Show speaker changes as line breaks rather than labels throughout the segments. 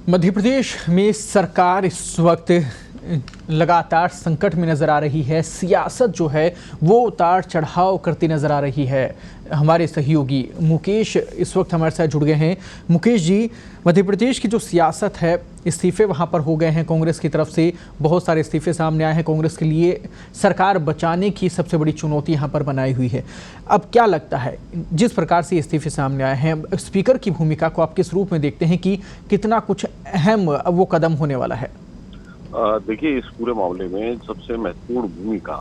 मध्य प्रदेश में सरकार इस वक्त लगातार संकट में नजर आ रही है। सियासत जो है वो उतार चढ़ाव करती नजर आ रही है। हमारे सहयोगी मुकेश इस वक्त हमारे साथ जुड़ गए हैं। मुकेश जी, मध्य प्रदेश की जो सियासत है, इस्तीफे वहां पर हो गए हैं कांग्रेस की तरफ से, बहुत सारे इस्तीफे सामने आए हैं। कांग्रेस के लिए सरकार बचाने की सबसे बड़ी चुनौती यहाँ पर बनाई हुई है। अब क्या लगता है, जिस प्रकार से इस्तीफे सामने आए हैं, स्पीकर की भूमिका को आप किस रूप में देखते हैं कि कितना कुछ अहम वो कदम होने वाला है?
देखिए, इस पूरे मामले में सबसे महत्वपूर्ण भूमिका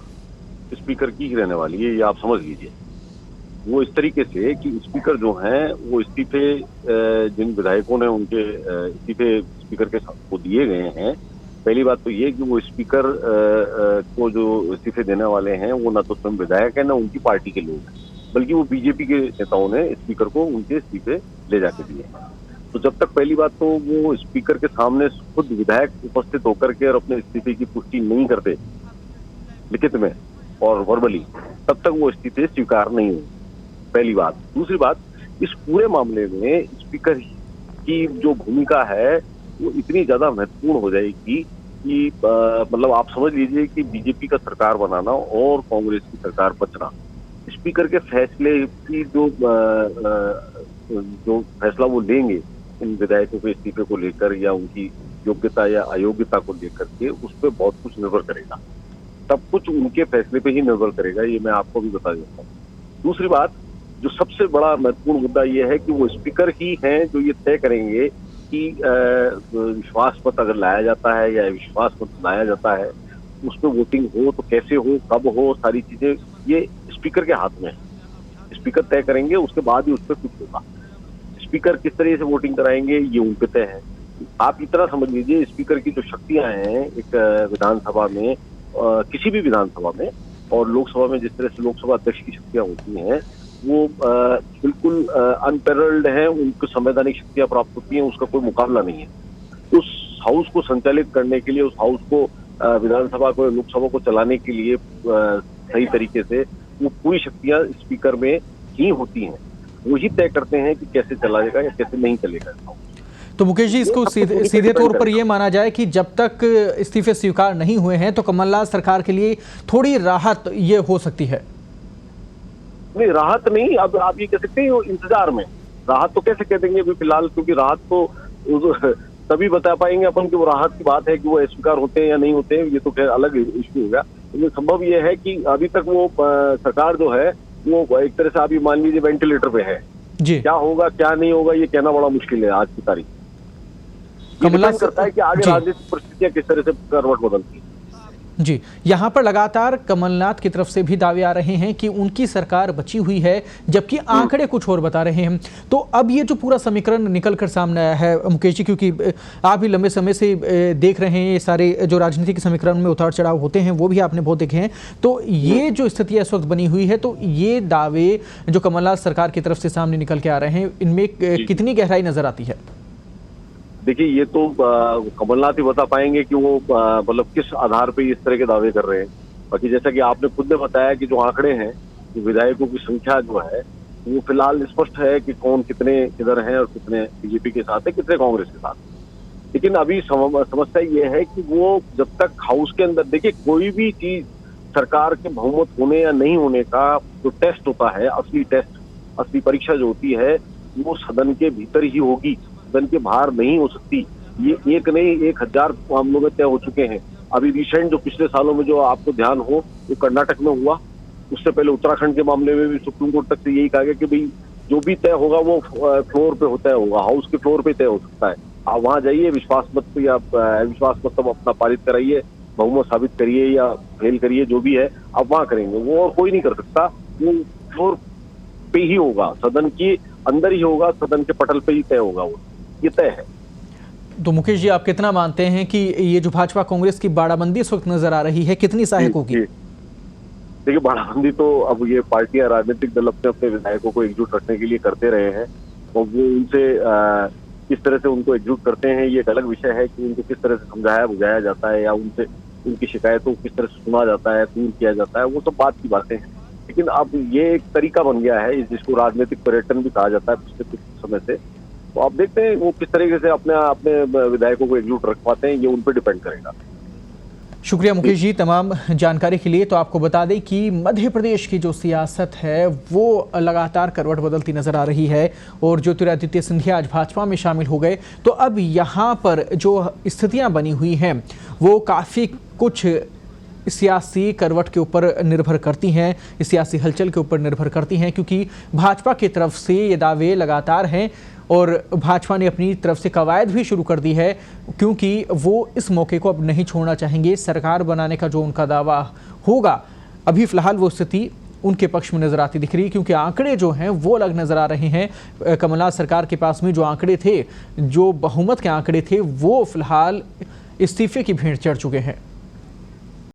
स्पीकर की ही रहने वाली है, ये आप समझ लीजिए। वो इस तरीके से कि स्पीकर जो हैं वो इस्तीफे जिन विधायकों ने उनके इस्तीफे स्पीकर के को दिए गए हैं, पहली बात तो ये कि वो स्पीकर को जो इस्तीफे देने वाले हैं वो ना तो स्वयं विधायक है ना उनकी पार्टी के लोग हैं, बल्कि वो बीजेपी के नेताओं ने स्पीकर को उनके इस्तीफे ले जाके दिए हैं। तो जब तक पहली बात तो वो स्पीकर के सामने खुद विधायक उपस्थित होकर के और अपने इस्तीफे की पुष्टि नहीं करते लिखित में और वर्बली, तब तक वो इस्तीफे स्वीकार नहीं होंगे, पहली बात। दूसरी बात, इस पूरे मामले में स्पीकर की जो भूमिका है वो इतनी ज्यादा महत्वपूर्ण हो जाएगी कि मतलब आप समझ लीजिए कि बीजेपी का सरकार बनाना और कांग्रेस की सरकार बचना, स्पीकर के फैसले की जो फैसला वो लेंगे इन विधायकों के इस्तीफे को लेकर या उनकी योग्यता या अयोग्यता को लेकर के, उस पर बहुत कुछ निर्भर करेगा। सब कुछ उनके फैसले पे ही निर्भर करेगा, ये मैं आपको भी बता देता हूँ। दूसरी बात, जो सबसे बड़ा महत्वपूर्ण मुद्दा ये है कि वो स्पीकर ही हैं जो ये तय करेंगे कि विश्वास मत अगर लाया जाता है या विश्वास मत लाया जाता है, उस पर वोटिंग हो तो कैसे हो, कब हो, सारी चीजें ये स्पीकर के हाथ में है। स्पीकर तय करेंगे, उसके बाद ही उस पर कुछ होगा। स्पीकर किस तरह से वोटिंग कराएंगे ये उन पे तय है। आप इतना समझ लीजिए, स्पीकर की जो शक्तियां हैं एक विधानसभा में, किसी भी विधानसभा में और लोकसभा में, जिस तरह से लोकसभा अध्यक्ष की शक्तियां होती हैं वो बिल्कुल अनपैरेलल्ड है, उनको संवैधानिक शक्तियां प्राप्त होती हैं, उसका कोई मुकाबला नहीं है। उस हाउस को संचालित करने के लिए, उस हाउस को विधानसभा को, लोकसभा को चलाने के लिए सही तरीके से वो पूरी शक्तियां स्पीकर में ही होती हैं। वही तय करते हैं कि कैसे चलाएगा या कैसे नहीं चलेगा।
तो मुकेश जी, इसको सीधे तौर पर यह माना जाए कि जब तक इस्तीफे स्वीकार नहीं हुए हैं तो कमलनाथ सरकार के लिए थोड़ी राहत ये हो सकती है?
नहीं, राहत नहीं, अब आप ये कह सकते हैं इंतजार में। राहत तो कैसे कह देंगे अभी फिलहाल, क्योंकि राहत तो तभी बता पाएंगे अपन कि वो राहत की बात है कि वो स्वीकार होते हैं या नहीं होते हैं, ये तो खैर अलग इश्यू होगा। लेकिन संभव ये है कि अभी तक वो सरकार जो है वो एक तरह से अभी मान लीजिए वेंटिलेटर पे है जी। क्या होगा क्या नहीं होगा ये कहना बड़ा मुश्किल है आज की तारीख। कमलनाथ करता है कि आगे राजनीतिक परिस्थितियां किस तरह से करवट बदलती है।
जी, यहाँ पर लगातार कमलनाथ की तरफ से भी दावे आ रहे हैं कि उनकी सरकार बची हुई है, जबकि आंकड़े कुछ और बता रहे हैं। तो अब ये जो पूरा समीकरण निकल कर सामने आया है मुकेश जी, क्योंकि आप भी लंबे समय से देख रहे हैं, ये सारे जो राजनीतिक समीकरण में उतार चढ़ाव होते हैं वो भी आपने बहुत देखे हैं, तो ये जो स्थिति इस वक्त बनी हुई है, तो ये दावे जो कमलनाथ सरकार की तरफ से सामने निकल के आ रहे हैं, इनमें कितनी गहराई नजर आती है?
देखिए, ये तो कमलनाथ ही बता पाएंगे कि वो मतलब किस आधार पे इस तरह के दावे कर रहे हैं। बाकी जैसा कि आपने खुद ने बताया कि जो आंकड़े हैं, विधायकों की संख्या जो है वो फिलहाल स्पष्ट है कि कौन कितने किधर हैं और कितने बीजेपी के साथ है, कितने कांग्रेस के साथ। लेकिन अभी समस्या ये है कि वो जब तक हाउस के अंदर, देखिए कोई भी चीज सरकार के बहुमत होने या नहीं होने का जो टेस्ट होता है, असली टेस्ट, असली परीक्षा जो होती है वो सदन के भीतर ही होगी, सदन के बाहर नहीं हो सकती। ये एक नहीं 1000 मामलों में तय हो चुके हैं। अभी रिसेंट जो पिछले सालों में जो आपको ध्यान हो वो कर्नाटक में हुआ, उससे पहले उत्तराखंड के मामले में भी सुप्रीम कोर्ट तक से यही कहा गया कि भाई जो भी तय होगा वो फ्लोर पे होता होगा, हाउस के फ्लोर पे तय हो सकता है। आप वहां जाइए, विश्वास मत या अविश्वास मत सब अपना पारित कराइए, बहुमत साबित करिए या फेल करिए, जो भी है आप वहां करेंगे, वो और कोई नहीं कर सकता। वो फ्लोर पे ही होगा, सदन के अंदर ही होगा, सदन के पटल पे ही तय होगा, वो ये तय है।
तो मुकेश जी, आप कितना मानते हैं कि ये जो भाजपा कांग्रेस की बाड़ाबंदी इस वक्त नजर आ रही है, कितनी सहायक होगी?
देखिए, बाड़ाबंदी तो अब ये पार्टियां, राजनीतिक दल अपने विधायकों को एकजुट रखने के लिए करते रहे हैं, और वो उनसे किस तरह से उनको एकजुट करते हैं ये एक अलग विषय है कि उनको किस तरह से समझाया बुझाया जाता है या उनसे उनकी शिकायतों को किस तरह से सुना जाता है, दूर किया जाता है, वो सब बात की बातें हैं। लेकिन अब ये एक तरीका बन गया है जिसको राजनीतिक पर्यटन भी कहा जाता है पिछले कुछ समय से, तो आप देखते हैं वो किस तरीके से अपने विधायकों को एकजुट रख पाते हैं, ये उन पर डिपेंड करेगा।
शुक्रिया मुकेश जी तमाम जानकारी के लिए। तो आपको बता दें कि मध्य प्रदेश की जो सियासत है वो लगातार करवट बदलती नजर आ रही है और ज्योतिरादित्य सिंधिया आज भाजपा में शामिल हो गए। तो अब यहाँ पर जो स्थितियाँ बनी हुई हैं वो काफ़ी कुछ सियासी करवट के ऊपर निर्भर करती हैं, सियासी हलचल के ऊपर निर्भर करती हैं, क्योंकि भाजपा की तरफ से ये दावे लगातार हैं और भाजपा ने अपनी तरफ से कवायद भी शुरू कर दी है, क्योंकि वो इस मौके को अब नहीं छोड़ना चाहेंगे। सरकार बनाने का जो उनका दावा होगा, अभी फिलहाल वो स्थिति उनके पक्ष में नजर आती दिख रही है, क्योंकि आंकड़े जो हैं वो अलग नजर आ रहे हैं। कमलनाथ सरकार के पास में जो आंकड़े थे, जो बहुमत के आंकड़े थे, वो फिलहाल इस्तीफे की भेंट चढ़ चुके हैं।